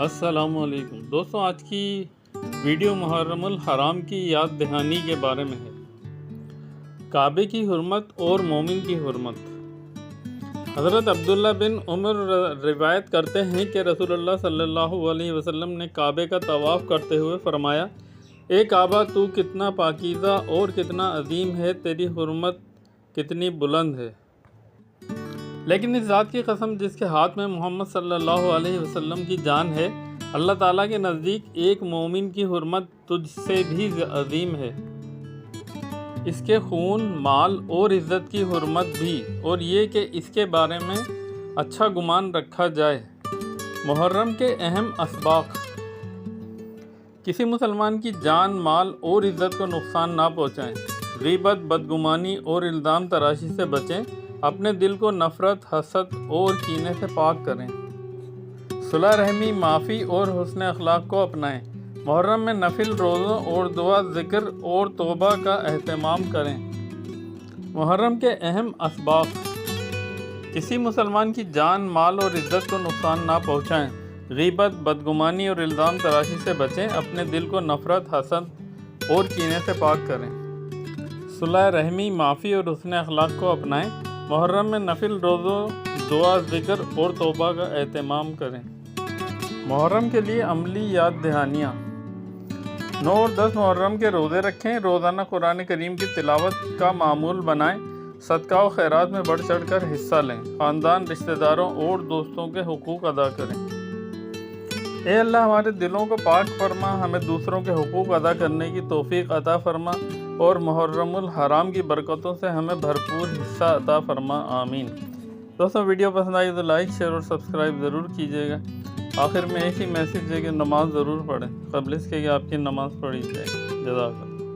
السلام علیکم دوستوں، آج کی ویڈیو محرم الحرام کی یاد دہانی کے بارے میں ہے۔ کعبے کی حرمت اور مومن کی حرمت۔ حضرت عبداللہ بن عمر روایت کرتے ہیں کہ رسول اللہ صلی اللہ علیہ وسلم نے کعبے کا طواف کرتے ہوئے فرمایا: اے کعبہ، تو کتنا پاکیزہ اور کتنا عظیم ہے، تیری حرمت کتنی بلند ہے۔ لیکن اس ذات کی قسم جس کے ہاتھ میں محمد صلی اللہ علیہ وسلم کی جان ہے، اللہ تعالیٰ کے نزدیک ایک مومن کی حرمت تجھ سے بھی عظیم ہے، اس کے خون، مال اور عزت کی حرمت بھی، اور یہ کہ اس کے بارے میں اچھا گمان رکھا جائے۔ محرم کے اہم اسباق: کسی مسلمان کی جان، مال اور عزت کو نقصان نہ پہنچائیں، غیبت، بدگمانی اور الزام تراشی سے بچیں، اپنے دل کو نفرت، حسد اور کینے سے پاک کریں، صلح رحمی، معافی اور حسن اخلاق کو اپنائیں، محرم میں نفل روزوں اور دعا، ذکر اور توبہ کا اہتمام کریں۔ محرم کے اہم اسباق: کسی مسلمان کی جان، مال اور عزت کو نقصان نہ پہنچائیں، غیبت، بدگمانی اور الزام تراشی سے بچیں، اپنے دل کو نفرت، حسد اور کینے سے پاک کریں، صلح رحمی، معافی اور حسن اخلاق کو اپنائیں، محرم میں نفل روزوں، دعا، ذکر اور توبہ کا اہتمام کریں۔ محرم کے لیے عملی یاد دہانیاں: 9 اور 10 محرم کے روزے رکھیں، روزانہ قرآن کریم کی تلاوت کا معمول بنائیں، صدقہ و خیرات میں بڑھ چڑھ کر حصہ لیں، خاندان، رشتہ داروں اور دوستوں کے حقوق ادا کریں۔ اے اللہ، ہمارے دلوں کو پاک فرما، ہمیں دوسروں کے حقوق ادا کرنے کی توفیق عطا فرما، اور محرم الحرام کی برکتوں سے ہمیں بھرپور حصہ عطا فرما، آمین۔ دوستوں، ویڈیو پسند آئی تو لائک، شیئر اور سبسکرائب ضرور کیجیے گا۔ آخر میں ایک ہی میسیج ہے کہ نماز ضرور پڑھیں، قبل اس کے کہ آپ کی نماز پڑھی جائے۔ جزاک اللہ۔